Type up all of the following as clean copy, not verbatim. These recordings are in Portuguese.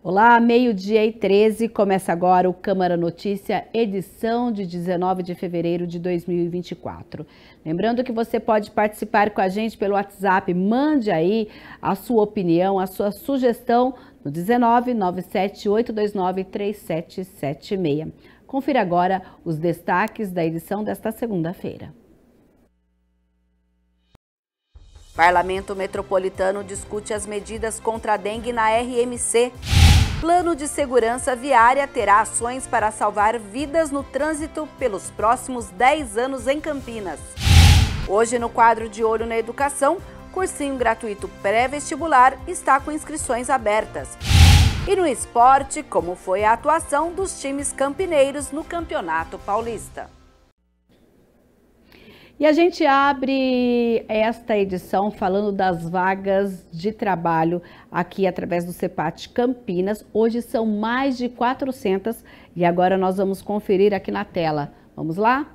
Olá, meio-dia e 13, começa agora o Câmara Notícia, edição de 19 de fevereiro de 2024. Lembrando que você pode participar com a gente pelo WhatsApp, mande aí a sua opinião, a sua sugestão no 19 97 829 3776. Confira agora os destaques da edição desta segunda-feira. Parlamento Metropolitano discute as medidas contra a dengue na RMC. Plano de segurança viária terá ações para salvar vidas no trânsito pelos próximos 10 anos em Campinas. Hoje, no quadro de Olho na Educação, cursinho gratuito pré-vestibular está com inscrições abertas. E no esporte, como foi a atuação dos times campineiros no Campeonato Paulista. E a gente abre esta edição falando das vagas de trabalho aqui através do CEPAT Campinas. Hoje são mais de 400 e agora nós vamos conferir aqui na tela. Vamos lá?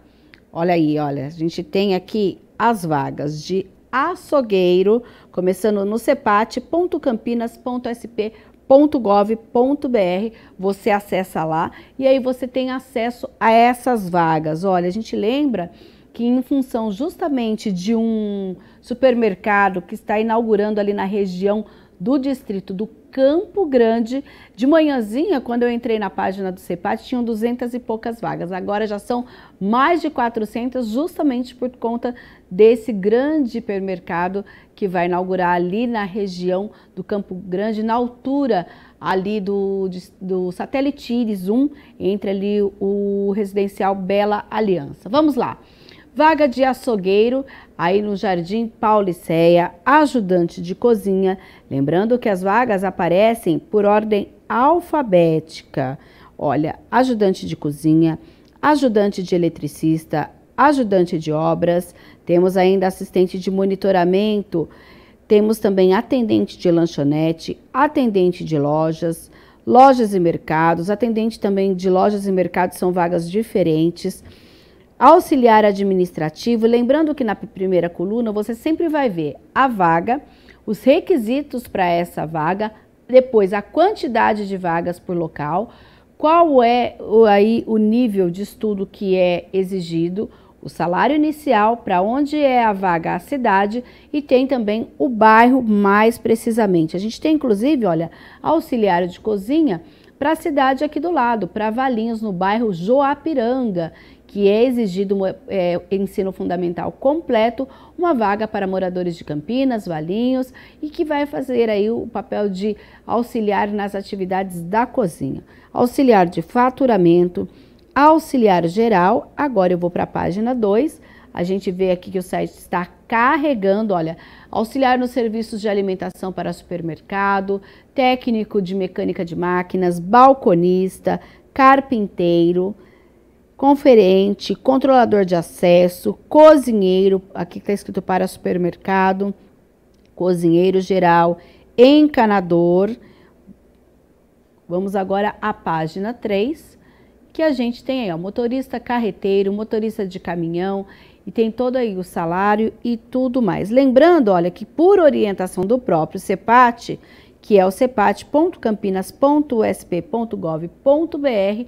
Olha aí, olha, a gente tem aqui as vagas de açougueiro, começando no cepat.campinas.sp.gov.br, você acessa lá e aí você tem acesso a essas vagas. Olha, a gente lembra que em função justamente de um supermercado que está inaugurando ali na região do distrito do Campo Grande, de manhãzinha, quando eu entrei na página do CEPAT, tinham 200 e poucas vagas. Agora já são mais de 400, justamente por conta desse grande hipermercado que vai inaugurar ali na região do Campo Grande, na altura ali do Satélite Íris 1, entre ali o residencial Bela Aliança. Vamos lá. Vaga de açougueiro, aí no Jardim Pauliceia, ajudante de cozinha. Lembrando que as vagas aparecem por ordem alfabética. Olha, ajudante de cozinha, ajudante de eletricista, ajudante de obras, temos ainda assistente de monitoramento, temos também atendente de lanchonete, atendente de lojas, lojas e mercados, atendente também de lojas e mercados, são vagas diferentes. Auxiliar administrativo, lembrando que na primeira coluna você sempre vai ver a vaga, os requisitos para essa vaga, depois a quantidade de vagas por local, qual é aí o nível de estudo que é exigido, o salário inicial, para onde é a vaga, a cidade, e tem também o bairro mais precisamente. A gente tem inclusive, olha, auxiliar de cozinha para a cidade aqui do lado, para Valinhos, no bairro Joapiranga, que é exigido ensino fundamental completo, uma vaga para moradores de Campinas, Valinhos, e que vai fazer aí o papel de auxiliar nas atividades da cozinha. Auxiliar de faturamento, auxiliar geral, agora eu vou para a página 2, a gente vê aqui que o site está carregando, olha, auxiliar nos serviços de alimentação para supermercado, técnico de mecânica de máquinas, balconista, carpinteiro, conferente, controlador de acesso, cozinheiro, aqui está escrito para supermercado, cozinheiro geral, encanador. Vamos agora à página 3, que a gente tem aí, ó, motorista carreteiro, motorista de caminhão, e tem todo aí o salário e tudo mais. Lembrando, olha, que por orientação do próprio CEPAT, que é o cepat.campinas.sp.gov.br,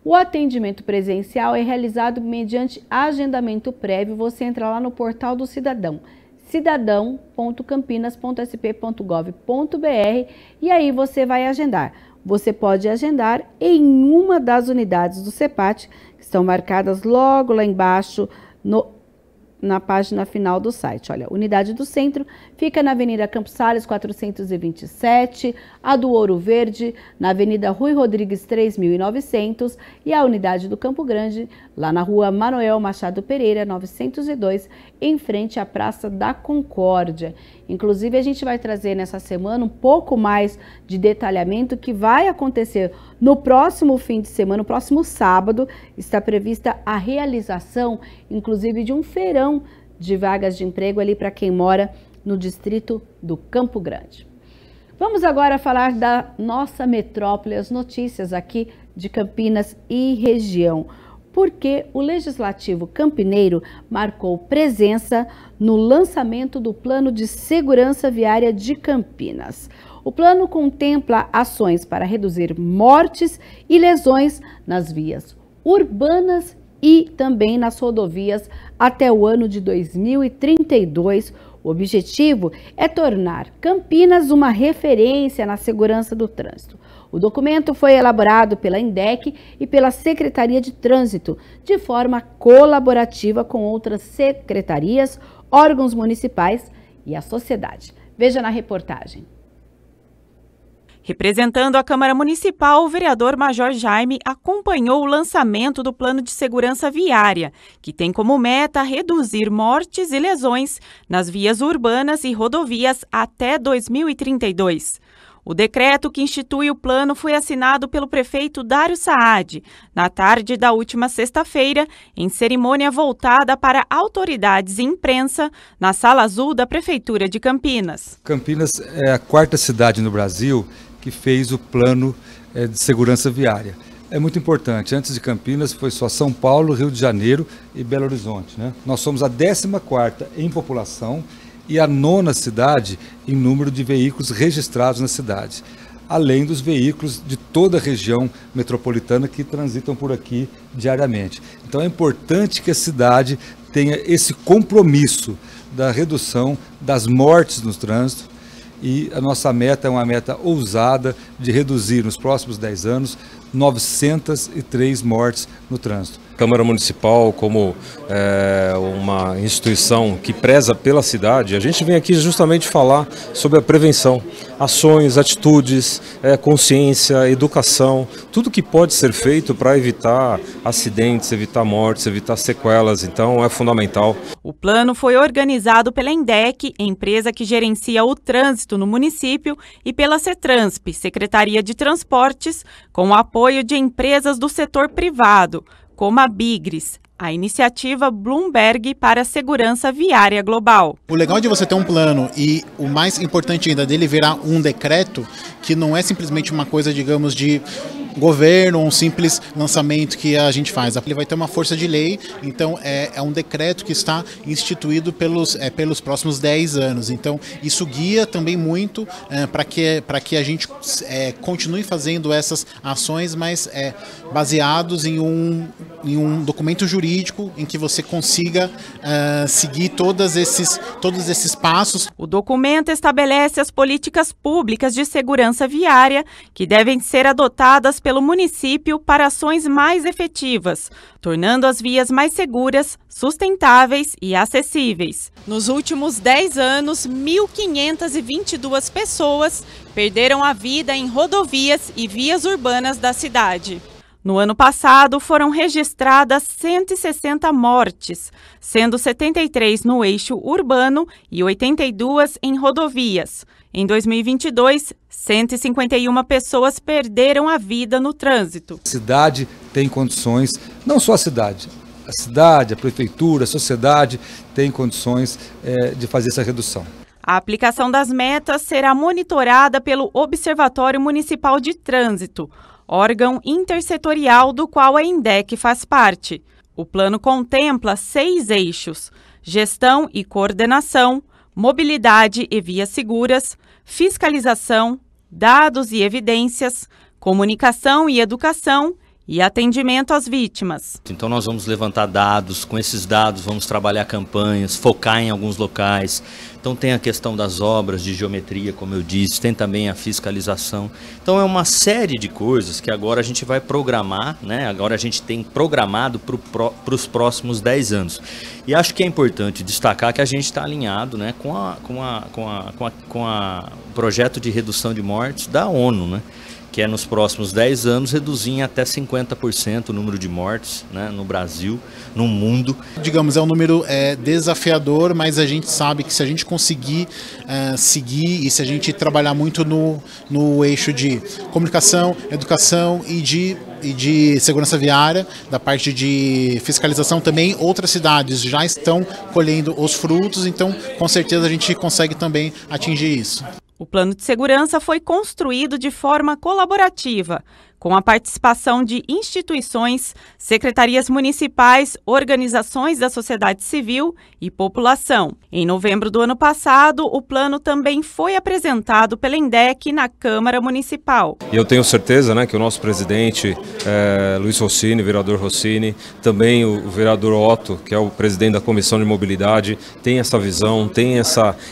o atendimento presencial é realizado mediante agendamento prévio. Você entra lá no portal do cidadão, cidadão.campinas.sp.gov.br, e aí você vai agendar. Você pode agendar em uma das unidades do CEPAT, que estão marcadas logo lá embaixo na página final do site. Olha, unidade do centro fica na Avenida Campos Sales 427, a do Ouro Verde na Avenida Rui Rodrigues 3900 e a unidade do Campo Grande lá na Rua Manuel Machado Pereira 902, em frente à Praça da Concórdia. Inclusive a gente vai trazer nessa semana um pouco mais de detalhamento que vai acontecer no próximo fim de semana, no próximo sábado, está prevista a realização, inclusive, de um feirão de vagas de emprego ali para quem mora no distrito do Campo Grande. Vamos agora falar da nossa metrópole, as notícias aqui de Campinas e região, porque o Legislativo Campineiro marcou presença no lançamento do Plano de Segurança Viária de Campinas. O plano contempla ações para reduzir mortes e lesões nas vias urbanas e também nas rodovias até o ano de 2032. O objetivo é tornar Campinas uma referência na segurança do trânsito. O documento foi elaborado pela INDEC e pela Secretaria de Trânsito, de forma colaborativa com outras secretarias, órgãos municipais e a sociedade. Veja na reportagem. Representando a Câmara Municipal, o vereador Major Jaime acompanhou o lançamento do Plano de Segurança Viária, que tem como meta reduzir mortes e lesões nas vias urbanas e rodovias até 2032. O decreto que institui o plano foi assinado pelo prefeito Dário Saad, na tarde da última sexta-feira, em cerimônia voltada para autoridades e imprensa, na Sala Azul da Prefeitura de Campinas. Campinas é a quarta cidade no Brasil que fez o plano de segurança viária. É muito importante. Antes de Campinas foi só São Paulo, Rio de Janeiro e Belo Horizonte, né? Nós somos a 14ª em população e a 9ª cidade em número de veículos registrados na cidade, além dos veículos de toda a região metropolitana que transitam por aqui diariamente. Então é importante que a cidade tenha esse compromisso da redução das mortes no trânsito, e a nossa meta é uma meta ousada de reduzir nos próximos 10 anos 903 mortes no trânsito. Câmara Municipal, como uma instituição que preza pela cidade, a gente vem aqui justamente falar sobre a prevenção, ações, atitudes, consciência, educação, tudo que pode ser feito para evitar acidentes, evitar mortes, evitar sequelas, então é fundamental. O plano foi organizado pela INDEC, empresa que gerencia o trânsito no município, e pela CETRANSP, Secretaria de Transportes, com o apoio de empresas do setor privado, como a Bigres, a iniciativa Bloomberg para a segurança viária global. O legal de você ter um plano e o mais importante ainda dele virar um decreto, que não é simplesmente uma coisa, digamos, de governo, um simples lançamento que a gente faz. Ele vai ter uma força de lei, então é um decreto que está instituído pelos próximos 10 anos. Então isso guia também muito para que a gente continue fazendo essas ações, mas baseados em um documento jurídico em que você consiga seguir todos esses passos. O documento estabelece as políticas públicas de segurança viária que devem ser adotadas pelo município para ações mais efetivas, tornando as vias mais seguras, sustentáveis e acessíveis. Nos últimos 10 anos, 1.522 pessoas perderam a vida em rodovias e vias urbanas da cidade. No ano passado, foram registradas 160 mortes, sendo 73 no eixo urbano e 82 em rodovias. Em 2022, 151 pessoas perderam a vida no trânsito. A cidade tem condições, não só a cidade, a prefeitura, a sociedade tem condições de fazer essa redução. A aplicação das metas será monitorada pelo Observatório Municipal de Trânsito, órgão intersetorial do qual a INDEC faz parte. O plano contempla 6 eixos: gestão e coordenação, mobilidade e vias seguras, fiscalização, dados e evidências, comunicação e educação e atendimento às vítimas. Então nós vamos levantar dados, com esses dados vamos trabalhar campanhas, focar em alguns locais. Então tem a questão das obras de geometria, como eu disse, tem também a fiscalização. Então é uma série de coisas que agora a gente vai programar, né? Agora a gente tem programado para os próximos 10 anos. E acho que é importante destacar que a gente está alinhado, né, com o projeto de redução de mortes da ONU, né? Que é nos próximos 10 anos reduzir em até 50% o número de mortes, né, no Brasil, no mundo. Digamos, é um número desafiador, mas a gente sabe que se a gente conseguir seguir e se a gente trabalhar muito no eixo de comunicação, educação e de segurança viária, da parte de fiscalização também, outras cidades já estão colhendo os frutos, então com certeza a gente consegue também atingir isso. O plano de segurança foi construído de forma colaborativa, com a participação de instituições, secretarias municipais, organizações da sociedade civil e população. Em novembro do ano passado, o plano também foi apresentado pela INDEC na Câmara Municipal. E eu tenho certeza, né, que o nosso presidente, Luiz Rossini, vereador Rossini, também o vereador Otto, que é o presidente da Comissão de Mobilidade, tem essa visão, tem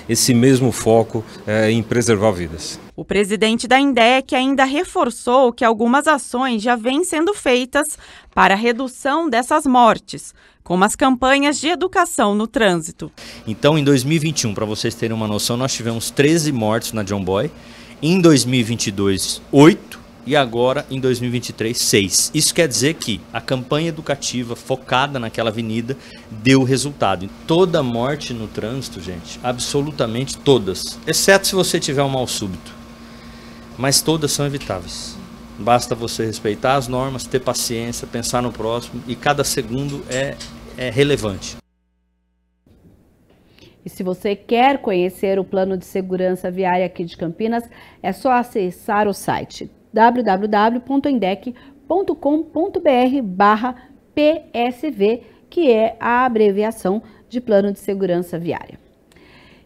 esse mesmo foco em preservar vidas. O presidente da INDEC ainda reforçou que algumas ações já vêm sendo feitas para a redução dessas mortes, como as campanhas de educação no trânsito. Então, em 2021, para vocês terem uma noção, nós tivemos 13 mortes na John Boy, em 2022, 8 e agora, em 2023, 6. Isso quer dizer que a campanha educativa focada naquela avenida deu resultado. Toda morte no trânsito, gente, absolutamente todas, exceto se você tiver um mal súbito. Mas todas são evitáveis. Basta você respeitar as normas, ter paciência, pensar no próximo e cada segundo é relevante. E se você quer conhecer o plano de segurança viária aqui de Campinas, é só acessar o site www.indec.com.br/PSV, que é a abreviação de Plano de Segurança Viária.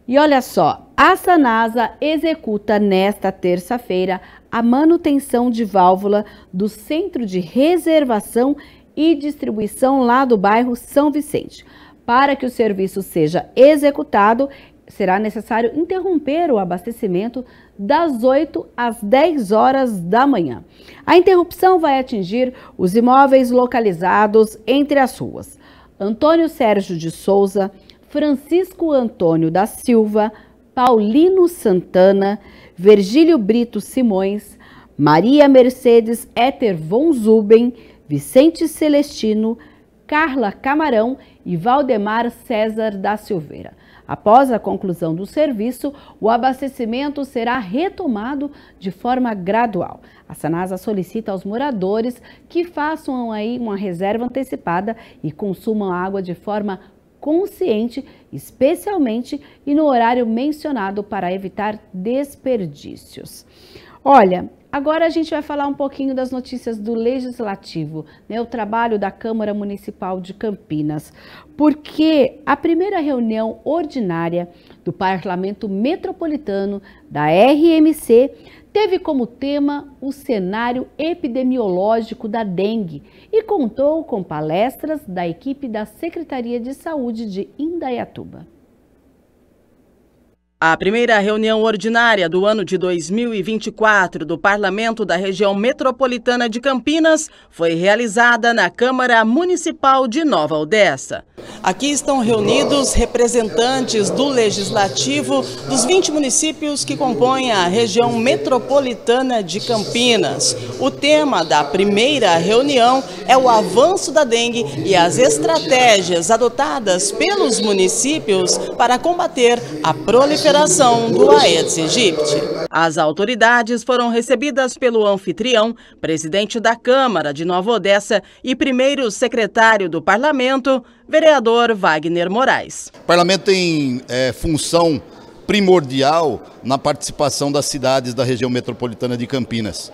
E olha só, a Sanasa executa nesta terça-feira a manutenção de válvula do Centro de Reservação e Distribuição lá do bairro São Vicente. Para que o serviço seja executado, será necessário interromper o abastecimento das 8 às 10 horas da manhã. A interrupção vai atingir os imóveis localizados entre as ruas Antônio Sérgio de Souza, Francisco Antônio da Silva, Paulino Santana, Virgílio Brito Simões, Maria Mercedes Éter von Zuben, Vicente Celestino, Carla Camarão e Valdemar César da Silveira. Após a conclusão do serviço, o abastecimento será retomado de forma gradual. A Sanasa solicita aos moradores que façam aí uma reserva antecipada e consumam água de forma consciente, especialmente e no horário mencionado para evitar desperdícios. Olha, agora a gente vai falar um pouquinho das notícias do Legislativo, né, o trabalho da Câmara Municipal de Campinas, porque a primeira reunião ordinária do Parlamento Metropolitano da RMC teve como tema o cenário epidemiológico da dengue e contou com palestras da equipe da Secretaria de Saúde de Indaiatuba. A primeira reunião ordinária do ano de 2024 do Parlamento da Região Metropolitana de Campinas foi realizada na Câmara Municipal de Nova Odessa. Aqui estão reunidos representantes do Legislativo dos 20 municípios que compõem a região metropolitana de Campinas. O tema da primeira reunião é o avanço da dengue e as estratégias adotadas pelos municípios para combater a proliferação do Aedes aegypti. As autoridades foram recebidas pelo anfitrião, presidente da Câmara de Nova Odessa e primeiro secretário do Parlamento, vereador Wagner Moraes. O Parlamento tem função primordial na participação das cidades da região metropolitana de Campinas,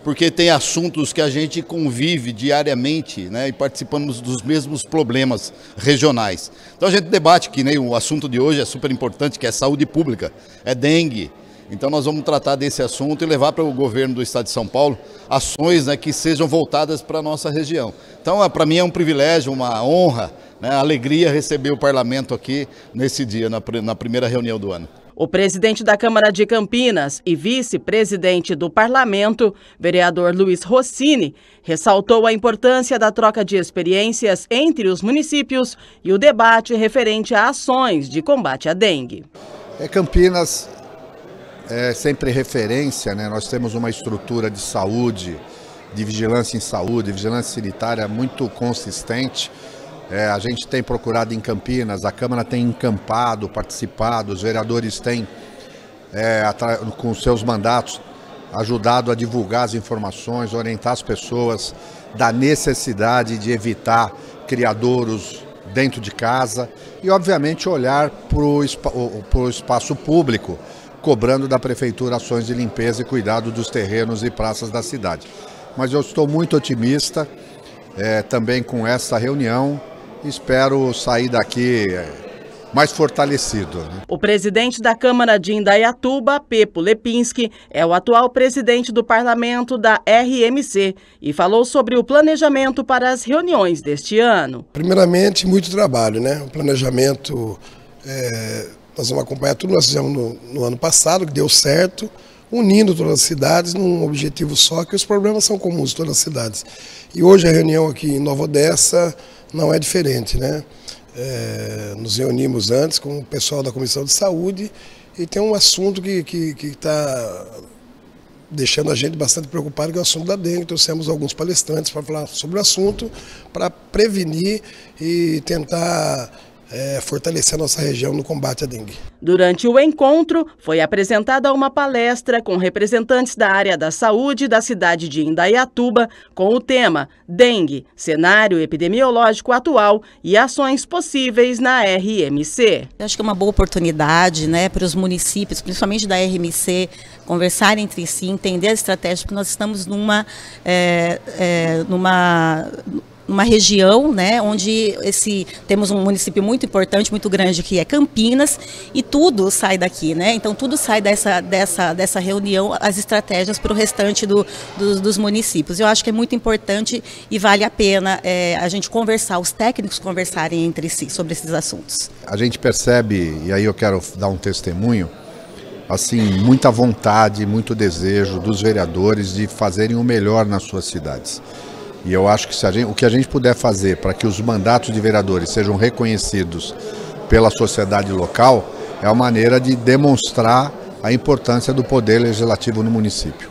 porque tem assuntos que a gente convive diariamente, né, e participamos dos mesmos problemas regionais. Então a gente debate que, né, o assunto de hoje é super importante, que é saúde pública, é dengue. Então nós vamos tratar desse assunto e levar para o governo do estado de São Paulo ações, né, que sejam voltadas para a nossa região. Então para mim é um privilégio, uma honra, né, alegria receber o parlamento aqui nesse dia, na primeira reunião do ano. O presidente da Câmara de Campinas e vice-presidente do Parlamento, vereador Luiz Rossini, ressaltou a importância da troca de experiências entre os municípios e o debate referente a ações de combate à dengue. Campinas é sempre referência, né? Nós temos uma estrutura de saúde, de vigilância em saúde, vigilância sanitária muito consistente. A gente tem procurado em Campinas, a Câmara tem encampado, participado, os vereadores têm, com seus mandatos, ajudado a divulgar as informações, orientar as pessoas da necessidade de evitar criadouros dentro de casa e, obviamente, olhar para o espaço público, cobrando da Prefeitura ações de limpeza e cuidado dos terrenos e praças da cidade. mas eu estou muito otimista também com essa reunião. Espero sair daqui mais fortalecido. O presidente da Câmara de Indaiatuba, Pepo Lepinski, é o atual presidente do parlamento da RMC e falou sobre o planejamento para as reuniões deste ano. Primeiramente, muito trabalho, né? O planejamento, nós vamos acompanhar tudo que nós fizemos no ano passado, que deu certo, unindo todas as cidades num objetivo só, que os problemas são comuns em todas as cidades. E hoje a reunião aqui em Nova Odessa não é diferente, né? Nos reunimos antes com o pessoal da Comissão de Saúde e tem um assunto que está deixando a gente bastante preocupado, que é o assunto da dengue. Trouxemos alguns palestrantes para falar sobre o assunto, para prevenir e tentar fortalecer a nossa região no combate à dengue. Durante o encontro, foi apresentada uma palestra com representantes da área da saúde da cidade de Indaiatuba, com o tema Dengue, cenário epidemiológico atual e ações possíveis na RMC. Eu acho que é uma boa oportunidade, né, para os municípios, principalmente da RMC, conversarem entre si, entender as estratégias, porque nós estamos numa região, né, onde temos um município muito importante, muito grande, que é Campinas, e tudo sai daqui, né? Então tudo sai dessa reunião, as estratégias para o restante dos municípios. Eu acho que é muito importante e vale a pena a gente conversar, os técnicos conversarem entre si sobre esses assuntos. A gente percebe, e aí eu quero dar um testemunho, assim, muita vontade, muito desejo dos vereadores de fazerem o melhor nas suas cidades. E eu acho que o que a gente puder fazer para que os mandatos de vereadores sejam reconhecidos pela sociedade local é uma maneira de demonstrar a importância do poder legislativo no município.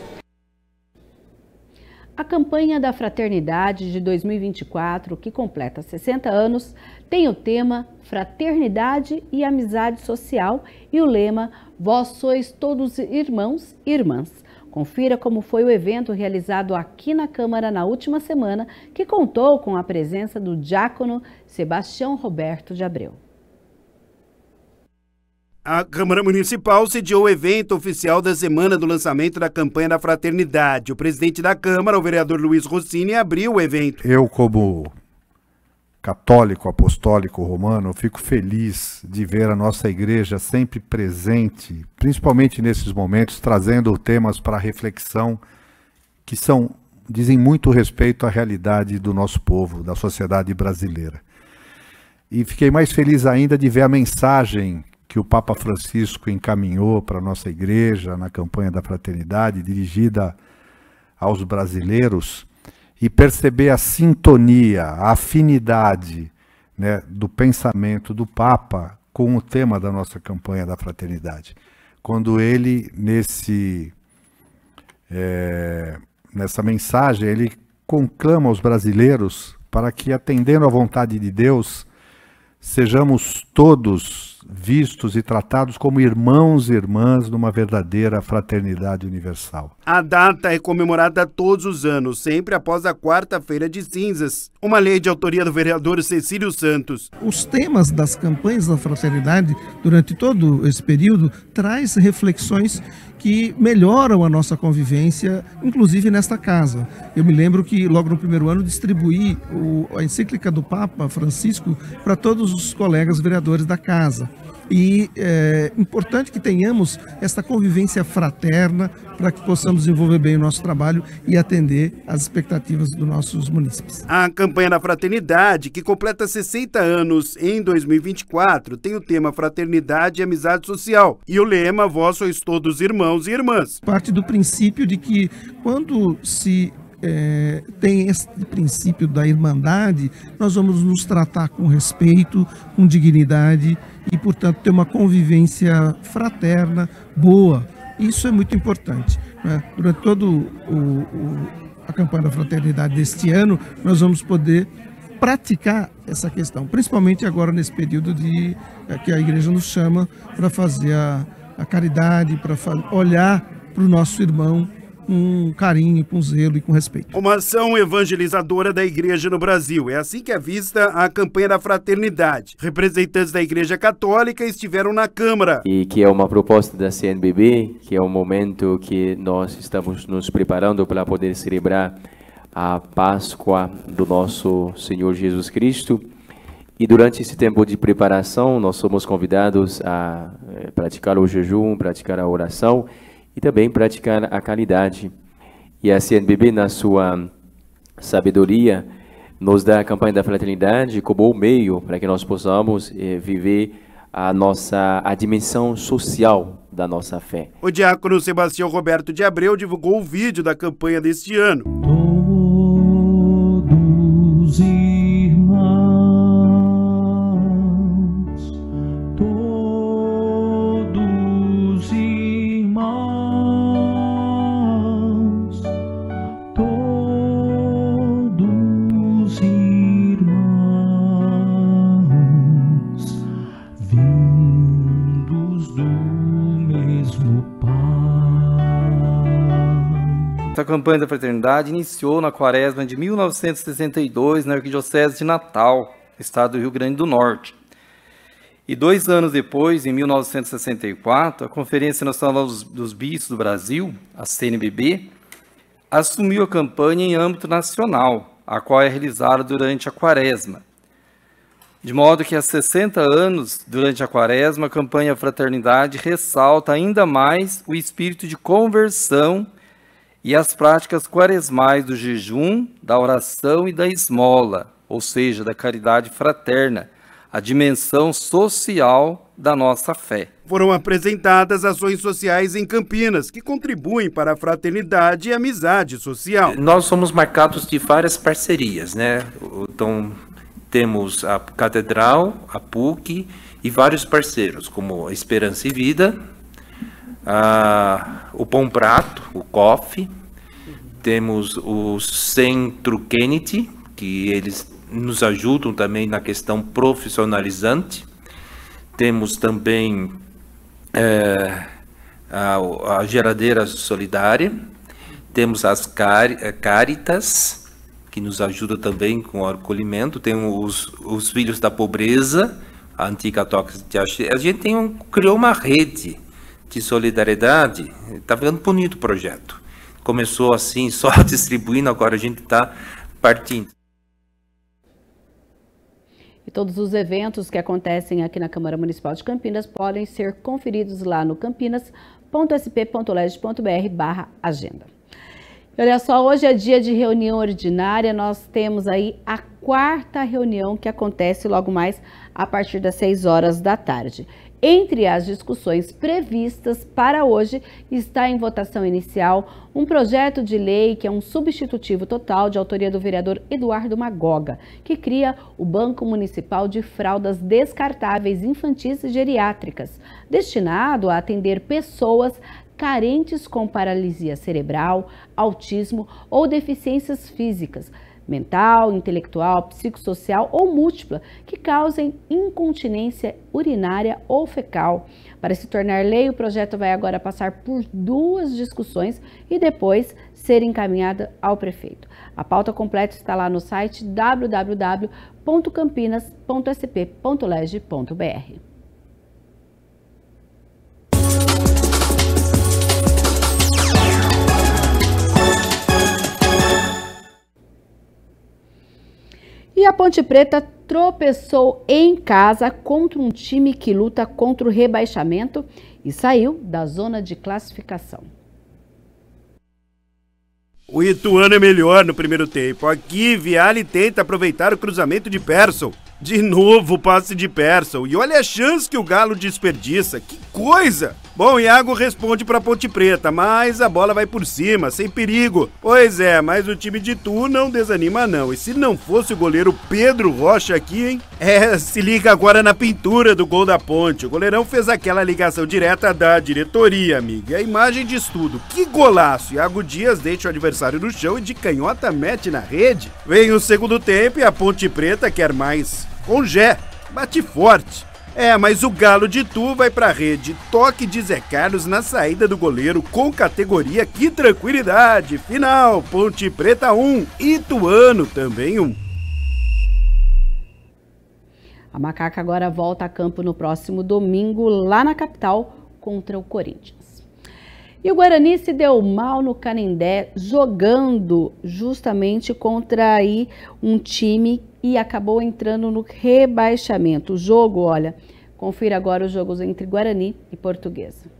A campanha da Fraternidade de 2024, que completa 60 anos, tem o tema Fraternidade e Amizade Social e o lema Vós sois todos irmãos e irmãs. Confira como foi o evento realizado aqui na Câmara na última semana, que contou com a presença do diácono Sebastião Roberto de Abreu. A Câmara Municipal sediou o evento oficial da semana do lançamento da campanha da Fraternidade. O presidente da Câmara, o vereador Luiz Rossini, abriu o evento. Eu, como católico, apostólico, romano, fico feliz de ver a nossa igreja sempre presente, principalmente nesses momentos, trazendo temas para reflexão que dizem muito respeito à realidade do nosso povo, da sociedade brasileira. E fiquei mais feliz ainda de ver a mensagem que o Papa Francisco encaminhou para a nossa igreja na campanha da Fraternidade, dirigida aos brasileiros, e perceber a sintonia, a afinidade, né, do pensamento do Papa com o tema da nossa campanha da Fraternidade. Quando ele, nessa mensagem, ele conclama os brasileiros para que, atendendo à vontade de Deus, sejamos todos vistos e tratados como irmãos e irmãs numa verdadeira fraternidade universal. A data é comemorada todos os anos, sempre após a quarta-feira de cinzas. Uma lei de autoria do vereador Cecílio Santos. Os temas das campanhas da fraternidade, durante todo esse período, traz reflexões que melhoram a nossa convivência, inclusive nesta casa. Eu me lembro que logo no primeiro ano distribuí a encíclica do Papa Francisco para todos os colegas vereadores da casa. E é importante que tenhamos esta convivência fraterna para que possamos desenvolver bem o nosso trabalho e atender às expectativas dos nossos munícipes. A campanha da Fraternidade, que completa 60 anos em 2024, tem o tema Fraternidade e Amizade Social e o lema Vós sois todos irmãos e irmãs. Parte do princípio de que quando se tem esse princípio da irmandade, nós vamos nos tratar com respeito, com dignidade e, portanto, ter uma convivência fraterna, boa. Isso é muito importante, né? Durante todo a campanha da Fraternidade deste ano, nós vamos poder praticar essa questão, principalmente agora nesse período que a igreja nos chama para fazer a caridade, para olhar para o nosso irmão com carinho, com zelo e com respeito. Uma ação evangelizadora da igreja no Brasil. É assim que é vista a campanha da Fraternidade. Representantes da Igreja Católica estiveram na Câmara. E que é uma proposta da CNBB, que é um momento que nós estamos nos preparando para poder celebrar a Páscoa do nosso Senhor Jesus Cristo. E durante esse tempo de preparação, nós somos convidados a praticar o jejum, praticar a oração e também praticar a caridade. E a CNBB, na sua sabedoria, nos dá a campanha da fraternidade como um meio para que nós possamos viver a dimensão social da nossa fé. O diácono Sebastião Roberto de Abreu divulgou o vídeo da campanha deste ano. Todos irmãos, todos irmãos, vindos do mesmo Pai. A campanha da fraternidade iniciou na quaresma de 1962 na Arquidiocese de Natal, estado do Rio Grande do Norte. E 2 anos depois, em 1964, a Conferência Nacional dos Bispos do Brasil, a CNBB, assumiu a campanha em âmbito nacional, a qual é realizada durante a quaresma. De modo que há 60 anos, durante a quaresma, a campanha Fraternidade ressalta ainda mais o espírito de conversão e as práticas quaresmais do jejum, da oração e da esmola, ou seja, da caridade fraterna, a dimensão social da nossa fé. Foram apresentadas ações sociais em Campinas, que contribuem para a fraternidade e amizade social. Nós somos marcados de várias parcerias, né? Então, temos a Catedral, a PUC e vários parceiros, como a Esperança e Vida, o Pão Prato, o COF, temos o Centro Kennedy, que eles nos ajudam também na questão profissionalizante. Temos também a Geladeira Solidária, temos as Caritas, que nos ajuda também com o acolhimento, temos os Filhos da Pobreza, a antiga Toca de Axé. A gente criou uma rede de solidariedade, está ficando bonito o projeto. Começou assim, só distribuindo, agora a gente está partindo. E todos os eventos que acontecem aqui na Câmara Municipal de Campinas podem ser conferidos lá no campinas.sp.leg.br/agenda. E olha só, hoje é dia de reunião ordinária, nós temos aí a 4ª reunião que acontece logo mais a partir das 6 horas da tarde. Entre as discussões previstas para hoje está em votação inicial um projeto de lei que é um substitutivo total de autoria do vereador Eduardo Magoga, que cria o Banco Municipal de Fraldas Descartáveis Infantis e Geriátricas, destinado a atender pessoas carentes com paralisia cerebral, autismo ou deficiências físicas, mental, intelectual, psicossocial ou múltipla, que causem incontinência urinária ou fecal. Para se tornar lei, o projeto vai agora passar por 2 discussões e depois ser encaminhada ao prefeito. A pauta completa está lá no site www.campinas.sp.leg.br. E a Ponte Preta tropeçou em casa contra um time que luta contra o rebaixamento e saiu da zona de classificação. O Ituano é melhor no primeiro tempo. Aqui, Viale tenta aproveitar o cruzamento de Persson. De novo o passe de Persson. E olha a chance que o Galo desperdiça. Que coisa! Bom, Iago responde para a Ponte Preta, mas a bola vai por cima, sem perigo. Pois é, mas o time de Itu não desanima não. E se não fosse o goleiro Pedro Rocha aqui, hein? Se liga agora na pintura do gol da Ponte. O goleirão fez aquela ligação direta da diretoria, amiga. E a imagem diz tudo. Que golaço! Iago Dias deixa o adversário no chão e de canhota mete na rede. Vem o segundo tempo e a Ponte Preta quer mais. Com Gé, bate forte. Mas o Galo de Itu vai pra rede. Toque de Zé Carlos na saída do goleiro com categoria. Que tranquilidade! Final, Ponte Preta 1, Ituano também 1. A Macaca agora volta a campo no próximo domingo, lá na capital, contra o Corinthians. E o Guarani se deu mal no Canindé, jogando justamente contra aí um time e acabou entrando no rebaixamento. O jogo, olha, confira agora os jogos entre Guarani e Portuguesa.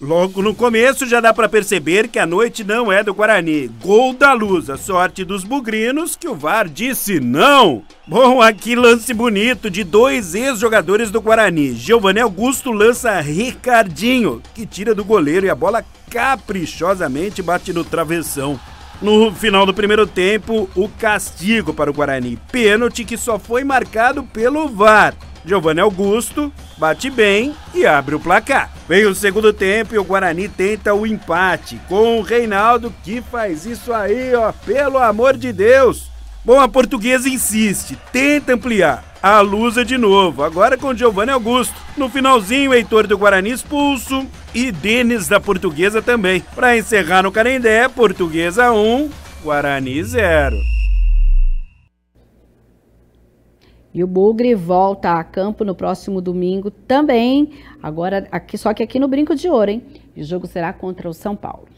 Logo no começo já dá para perceber que a noite não é do Guarani. Gol da Luz, a sorte dos bugrinos que o VAR disse não. Bom, aqui lance bonito de 2 ex-jogadores do Guarani. Giovanni Augusto lança Ricardinho, que tira do goleiro e a bola caprichosamente bate no travessão. No final do primeiro tempo, o castigo para o Guarani. Pênalti que só foi marcado pelo VAR. Giovanni Augusto bate bem e abre o placar. Vem o segundo tempo e o Guarani tenta o empate com o Reinaldo, que faz isso aí, ó, pelo amor de Deus. Bom, a Portuguesa insiste, tenta ampliar. A Lusa de novo, agora com Giovanni Augusto. No finalzinho, o Heitor do Guarani expulso e Denis da Portuguesa também. Para encerrar no Canindé, Portuguesa 1, Guarani 0. E o Bugre volta a campo no próximo domingo também, agora aqui, só que aqui no Brinco de Ouro, hein? E o jogo será contra o São Paulo.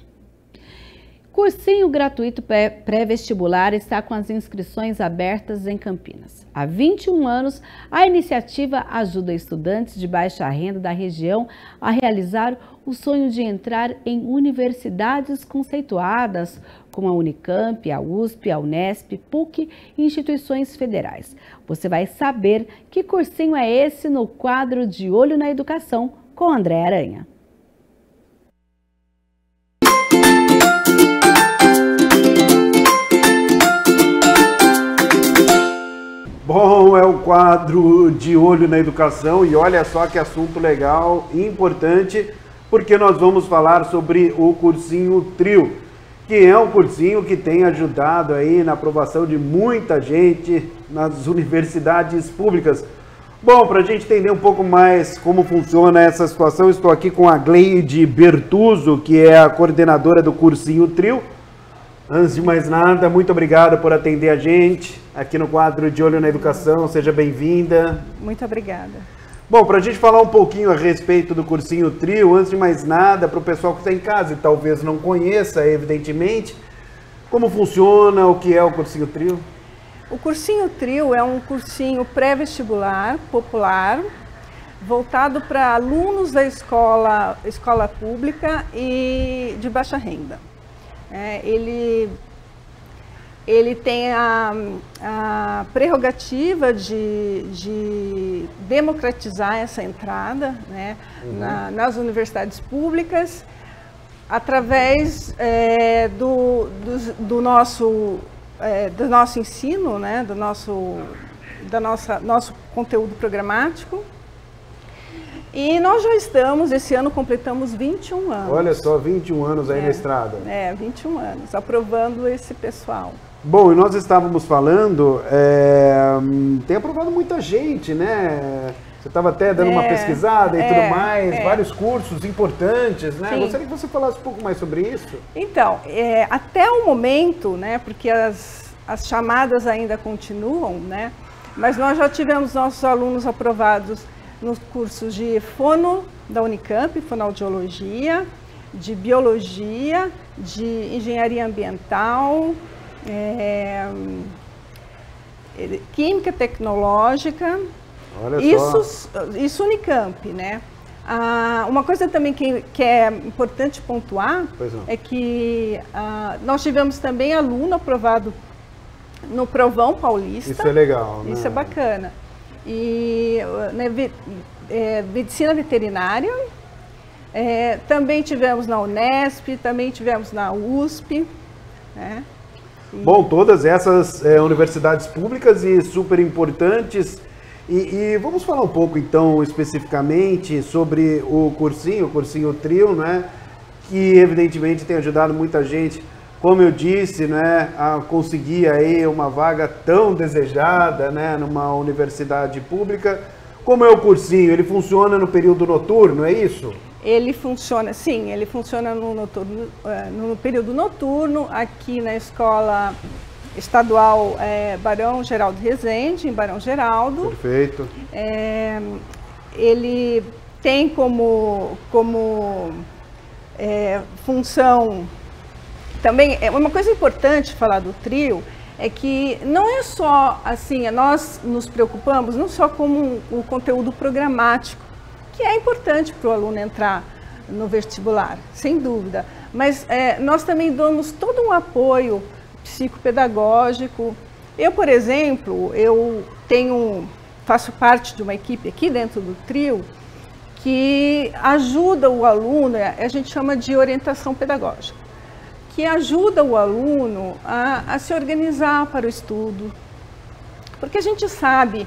Cursinho gratuito pré-vestibular está com as inscrições abertas em Campinas. Há 21 anos, a iniciativa ajuda estudantes de baixa renda da região a realizar o sonho de entrar em universidades conceituadas, como a Unicamp, a USP, a Unesp, PUC e instituições federais. Você vai saber que cursinho é esse no quadro de Olho na Educação com André Aranha. Bom, é o quadro de Olho na Educação e olha só que assunto legal e importante, porque nós vamos falar sobre o cursinho Trio, que é um cursinho que tem ajudado aí na aprovação de muita gente nas universidades públicas. Bom, para a gente entender um pouco mais como funciona essa situação, estou aqui com a Gleide Bertuzzo, que é a coordenadora do cursinho Trio. Antes de mais nada, muito obrigado por atender a gente aqui no quadro de Olho na Educação. Seja bem-vinda. Muito obrigada. Bom, para a gente falar um pouquinho a respeito do cursinho Trio, antes de mais nada, para o pessoal que está em casa e talvez não conheça, evidentemente, como funciona, o que é o cursinho Trio? O cursinho Trio é um cursinho pré-vestibular popular, voltado para alunos da escola pública e de baixa renda. Ele tem a prerrogativa de democratizar essa entrada, né, nas universidades públicas, através do nosso ensino, né, do nosso conteúdo programático. E nós já estamos, esse ano completamos 21 anos. Olha só, 21 anos aí na estrada. 21 anos, aprovando esse pessoal. Bom, e nós estávamos falando, tem aprovado muita gente, né? Você estava até dando uma pesquisada e tudo mais, vários cursos importantes, né? Sim. Gostaria que você falasse um pouco mais sobre isso. Então, até o momento, né, porque as chamadas ainda continuam, né? Mas nós já tivemos nossos alunos aprovados nos cursos de fono da Unicamp, fonoaudiologia, de biologia, de engenharia ambiental, química tecnológica. Olha isso Unicamp, né? Uma coisa também que é importante pontuar é que nós tivemos também aluno aprovado no Provão Paulista. Isso é legal, né? Isso é bacana. E medicina veterinária, também tivemos na Unesp, também tivemos na USP, né? Bom, todas essas universidades públicas e super importantes. E vamos falar um pouco então especificamente sobre o cursinho Trio, né? Que evidentemente tem ajudado muita gente, como eu disse, né, a conseguir aí uma vaga tão desejada, né, numa universidade pública. Como é o cursinho? Ele funciona no período noturno, é isso? Ele funciona, sim, ele funciona no período noturno, aqui na Escola Estadual Barão Geraldo Rezende, em Barão Geraldo. Perfeito. Ele tem como função também, uma coisa importante falar do trio, é que não é só assim, nós nos preocupamos não só com o conteúdo programático, que é importante para o aluno entrar no vestibular, sem dúvida, mas nós também damos todo um apoio psicopedagógico. Eu, por exemplo, faço parte de uma equipe aqui dentro do trio que ajuda o aluno, a gente chama de orientação pedagógica, que ajuda o aluno a se organizar para o estudo, porque a gente sabe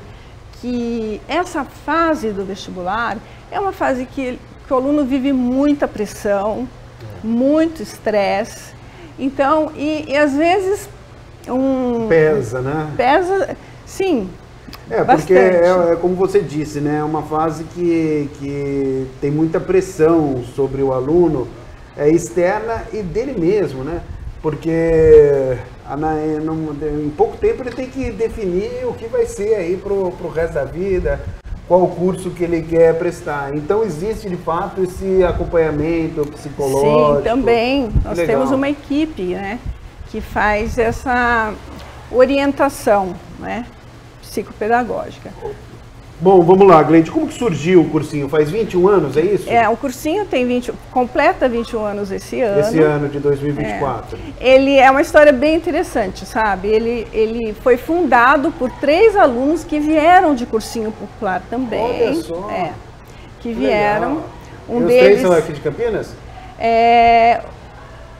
que essa fase do vestibular é uma fase que o aluno vive muita pressão, muito estresse, então, e às vezes pesa, né? Pesa, sim. Porque é como você disse, né? É uma fase que tem muita pressão sobre o aluno, externa e dele mesmo, né? Porque em pouco tempo ele tem que definir o que vai ser aí pro resto da vida, qual o curso que ele quer prestar. Então existe de fato esse acompanhamento psicológico. Sim, também. Nós temos uma equipe, né, que faz essa orientação, né, psicopedagógica. Bom, vamos lá, Gleide, como que surgiu o cursinho? Faz 21 anos, é isso? O cursinho completa 21 anos esse ano. Esse ano de 2024. Ele é uma história bem interessante, sabe? Ele foi fundado por 3 alunos que vieram de cursinho popular também. Olha só. Que vieram. Um deles, 3 são aqui de Campinas?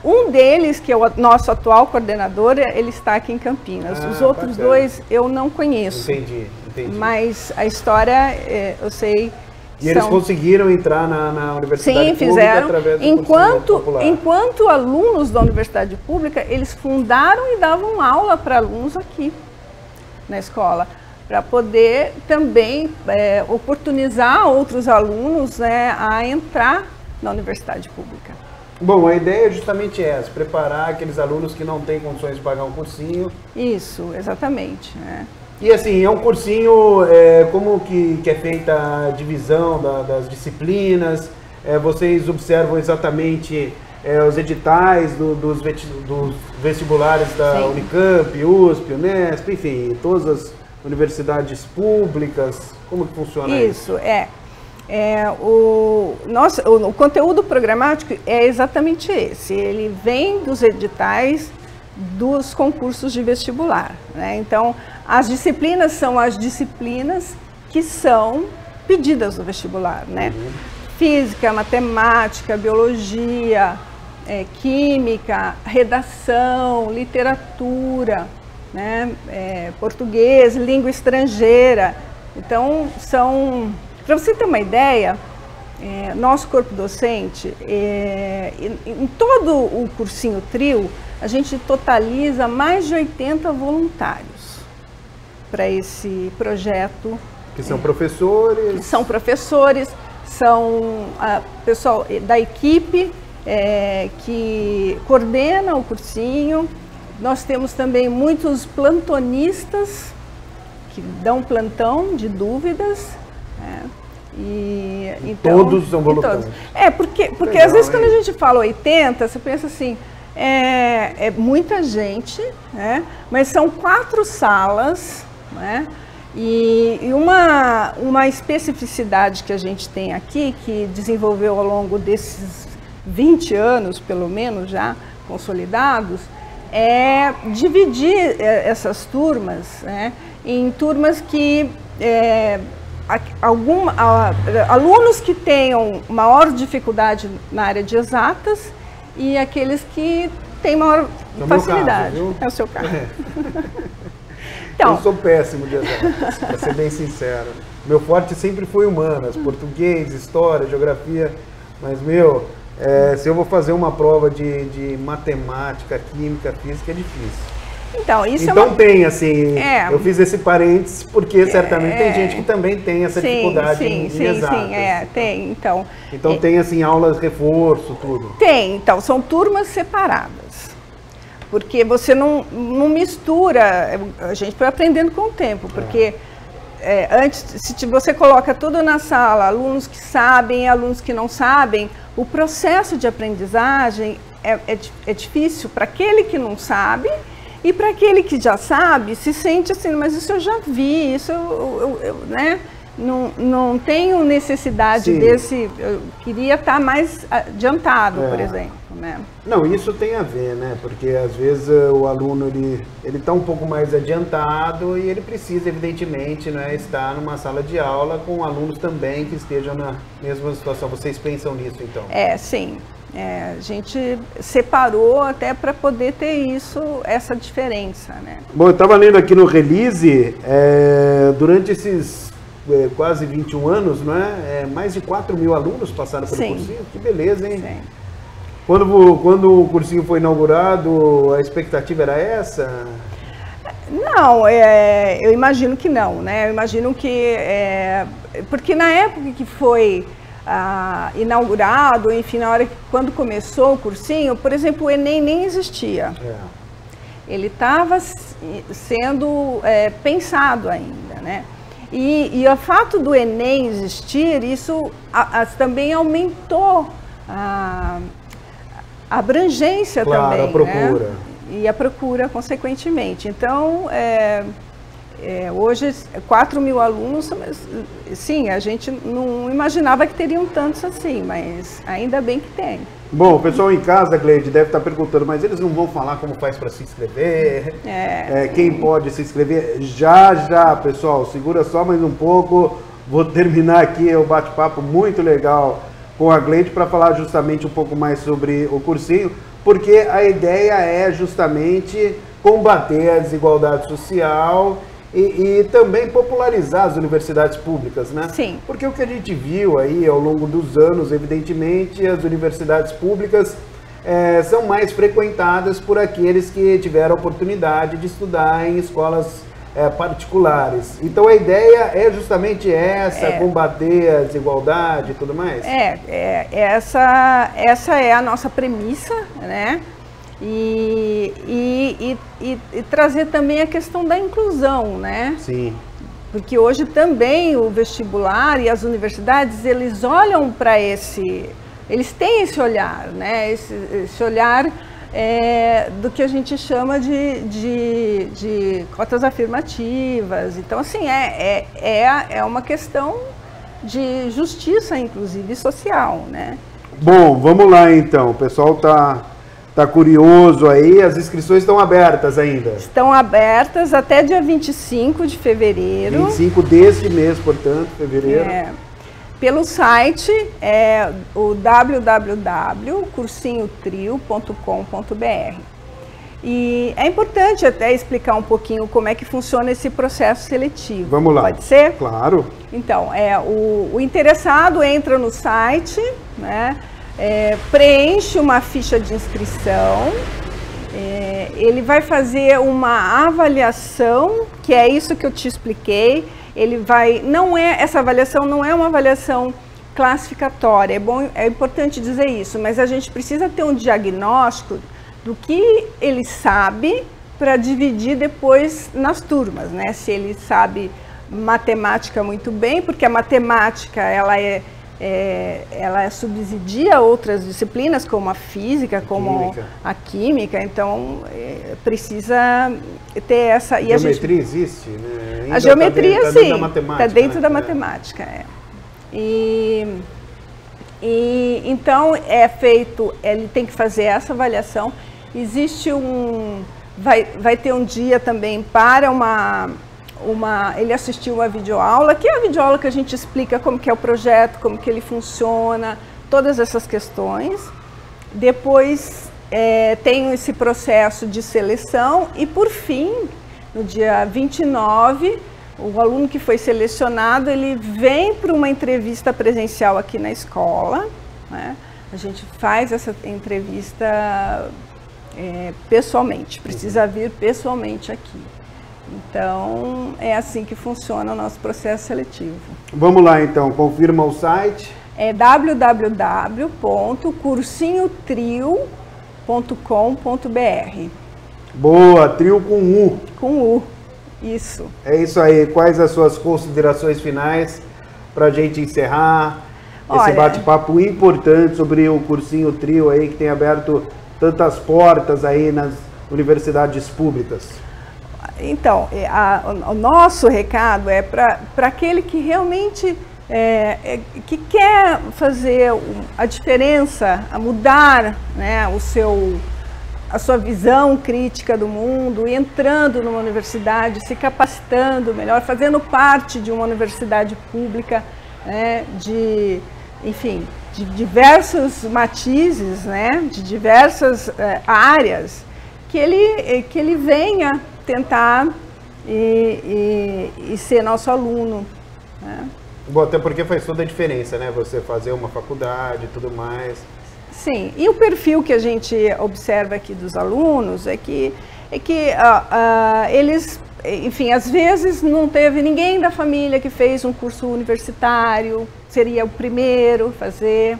Um deles, que é o nosso atual coordenador, ele está aqui em Campinas. Os outros 2 eu não conheço. Entendi. Mas a história, eu sei... E eles conseguiram entrar na Universidade Pública através do cursinho popular. Enquanto alunos da Universidade Pública, eles fundaram e davam aula para alunos aqui na escola, para poder também oportunizar outros alunos, né, a entrar na Universidade Pública. Bom, a ideia é justamente essa, preparar aqueles alunos que não têm condições de pagar um cursinho. Isso, exatamente, né? E assim, é um cursinho, como que é feita a divisão das disciplinas? Vocês observam exatamente os editais dos vestibulares da Sim. Unicamp, USP, Unesp, enfim, todas as universidades públicas, como que funciona isso? O conteúdo programático é exatamente esse, ele vem dos editais dos concursos de vestibular, né? Então, as disciplinas são as disciplinas que são pedidas no vestibular, né? Física, matemática, biologia, química, redação, literatura, né? Português, língua estrangeira. Então, para você ter uma ideia, nosso corpo docente, em todo o cursinho trio, a gente totaliza mais de 80 voluntários para esse projeto. Que são professores? Que são professores, são pessoal da equipe que coordena o cursinho. Nós temos também muitos plantonistas que dão plantão de dúvidas. Então, todos são voluntários? Porque legal, às vezes quando a gente fala 80, você pensa assim, é muita gente, né? Mas são 4 salas, né? E uma especificidade que a gente tem aqui, que desenvolveu ao longo desses 20 anos, pelo menos já consolidados, é dividir essas turmas, né, em turmas que alunos que tenham maior dificuldade na área de exatas e aqueles que têm maior facilidade. Caso, é o seu caso. Então, eu sou péssimo de exatas, para ser bem sincero. Meu forte sempre foi humanas, português, história, geografia, mas se eu vou fazer uma prova de matemática, química, física, é difícil. Então tem, assim, eu fiz esse parênteses porque certamente tem gente que também tem essa dificuldade em exatas. Tem. Então tem, assim, aulas, reforço, tudo? Tem, então, são turmas separadas. Porque você não mistura, a gente foi aprendendo com o tempo, porque antes, se você coloca tudo na sala, alunos que sabem, alunos que não sabem, o processo de aprendizagem é difícil para aquele que não sabe, e para aquele que já sabe, se sente assim, mas isso eu já vi, isso né? Não tenho necessidade desse, eu queria estar mais adiantado, por exemplo, né? Não, isso tem a ver, né? Porque às vezes o aluno ele está um pouco mais adiantado e ele precisa, evidentemente, né, estar numa sala de aula com alunos também que estejam na mesma situação. Vocês pensam nisso, então? Sim. A gente separou até para poder ter essa diferença, né? Bom, eu estava lendo aqui no release, durante esses quase 21 anos, não é? Mais de 4.000 alunos passaram pelo cursinho. Que beleza, hein? Sim. Quando o cursinho foi inaugurado, a expectativa era essa? Não, eu imagino que não, né? Eu imagino que... porque na época que foi inaugurado, enfim, quando começou o cursinho, por exemplo, o Enem nem existia. Ele estava sendo pensado ainda, né? E o fato do Enem existir, isso também aumentou a abrangência também, a procura. Né? E a procura, consequentemente. Então, hoje, 4.000 alunos, sim, a gente não imaginava que teriam tantos assim, mas ainda bem que tem. Bom, o pessoal em casa, Gleide, deve estar perguntando, mas eles não vão falar como faz para se inscrever? Quem pode se inscrever? Já, pessoal, segura só mais um pouco. Vou terminar aqui o bate-papo muito legal com a Gleide para falar justamente um pouco mais sobre o cursinho, porque a ideia é justamente combater a desigualdade social e também popularizar as universidades públicas, né? Sim. Porque o que a gente viu aí ao longo dos anos, evidentemente, as universidades públicas são mais frequentadas por aqueles que tiveram a oportunidade de estudar em escolas particulares. Então a ideia é justamente essa, combater a desigualdade e tudo mais? Essa é a nossa premissa, né? E trazer também a questão da inclusão, né? Sim. Porque hoje também o vestibular e as universidades, eles olham para eles têm esse olhar, né? Esse olhar do que a gente chama de cotas afirmativas. Então, assim, é uma questão de justiça, inclusive, social, né? Bom, vamos lá então. O pessoal tá curioso aí, as inscrições estão abertas ainda? Estão abertas até dia 25 de fevereiro. 25 deste mês, portanto, fevereiro. Pelo site, o www.cursinhotrio.com.br. E é importante até explicar um pouquinho como é que funciona esse processo seletivo. Vamos lá. Pode ser? Claro. Então, o interessado entra no site, né? Preenche uma ficha de inscrição, ele vai fazer uma avaliação, que é isso que eu te expliquei. Essa avaliação não é uma avaliação classificatória, é importante dizer isso, mas a gente precisa ter um diagnóstico do que ele sabe para dividir depois nas turmas, né? Se ele sabe matemática muito bem, porque a matemática ela subsidia outras disciplinas, como a física, como a química, então precisa ter essa... A geometria existe, né? A geometria, sim, está dentro da matemática. Então, ele tem que fazer essa avaliação. Existe vai ter um dia também para ele assistiu uma videoaula, que é a videoaula que a gente explica como que é o projeto, como que ele funciona, todas essas questões. Depois tem esse processo de seleção e, por fim, no dia 29, o aluno que foi selecionado, ele vem para uma entrevista presencial aqui na escola, né? A gente faz essa entrevista pessoalmente, precisa vir pessoalmente aqui. Então, é assim que funciona o nosso processo seletivo. Vamos lá, então. Confirma o site. É www.cursinhotrio.com.br. Boa, trio com U. Com U. Isso. É isso aí. Quais as suas considerações finais para a gente encerrar esse bate-papo importante sobre o cursinho Trio aí, que tem aberto tantas portas aí nas universidades públicas? Então, o nosso recado é para aquele que realmente que quer fazer a diferença, a mudar, né, a sua visão crítica do mundo, entrando numa universidade, se capacitando melhor, fazendo parte de uma universidade pública, né, enfim, de diversos matizes, né, de diversas áreas, que ele venha tentar e ser nosso aluno, né? Bom, até porque faz toda a diferença, né? Você fazer uma faculdade e tudo mais. Sim, e o perfil que a gente observa aqui dos alunos é que eles, enfim, às vezes não teve ninguém da família que fez um curso universitário, seria o primeiro a fazer.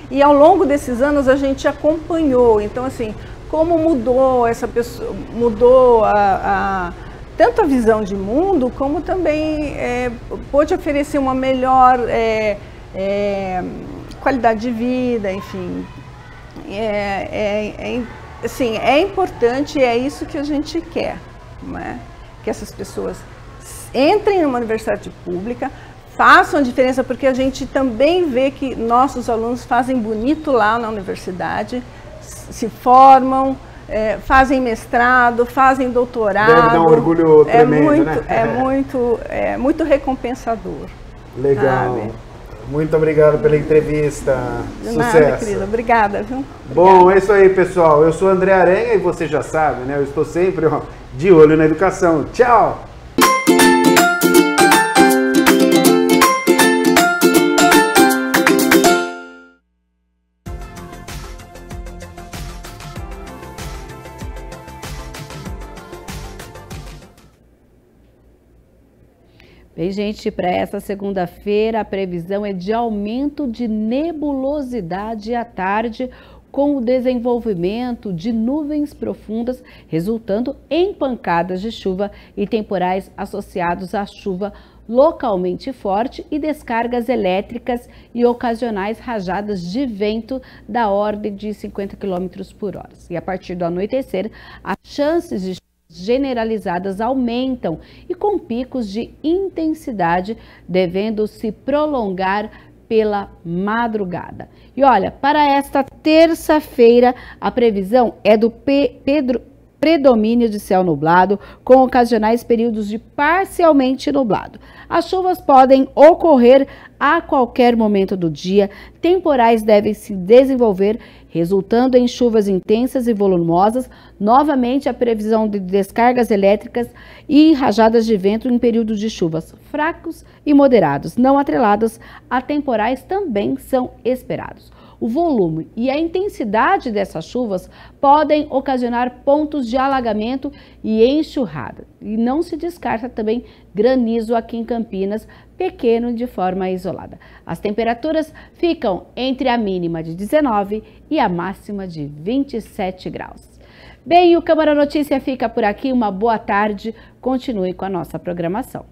E ao longo desses anos a gente acompanhou, então assim, como mudou essa pessoa, mudou tanto a visão de mundo, como também pôde oferecer uma melhor qualidade de vida, enfim. Assim, é importante e é isso que a gente quer, né? Que essas pessoas entrem numa universidade pública, façam a diferença, porque a gente também vê que nossos alunos fazem bonito lá na universidade, se formam, fazem mestrado, fazem doutorado. Deve dar um orgulho tremendo, né? É muito recompensador. Legal. Sabe? Muito obrigado pela entrevista. De Sucesso. Nada, querida. Obrigada, viu? Bom, é isso aí, pessoal. Eu sou André Aranha e você já sabe, né? Eu estou sempre de olho na educação. Tchau! Bem, gente, para esta segunda-feira a previsão é de aumento de nebulosidade à tarde, com o desenvolvimento de nuvens profundas, resultando em pancadas de chuva e temporais associados à chuva localmente forte e descargas elétricas e ocasionais rajadas de vento da ordem de 50 km por hora. E a partir do anoitecer, as chances de generalizadas aumentam e com picos de intensidade devendo se prolongar pela madrugada. E olha, para esta terça-feira a previsão é do predomínio de céu nublado com ocasionais períodos de parcialmente nublado. As chuvas podem ocorrer a qualquer momento do dia, temporais devem se desenvolver, resultando em chuvas intensas e volumosas. Novamente, a previsão de descargas elétricas e rajadas de vento em períodos de chuvas fracos e moderados, não atrelados a temporais, também são esperados. O volume e a intensidade dessas chuvas podem ocasionar pontos de alagamento e enxurrada. E não se descarta também granizo aqui em Campinas, pequeno de forma isolada. As temperaturas ficam entre a mínima de 19 e a máxima de 27 graus. Bem, o Câmara Notícia fica por aqui. Uma boa tarde. Continue com a nossa programação.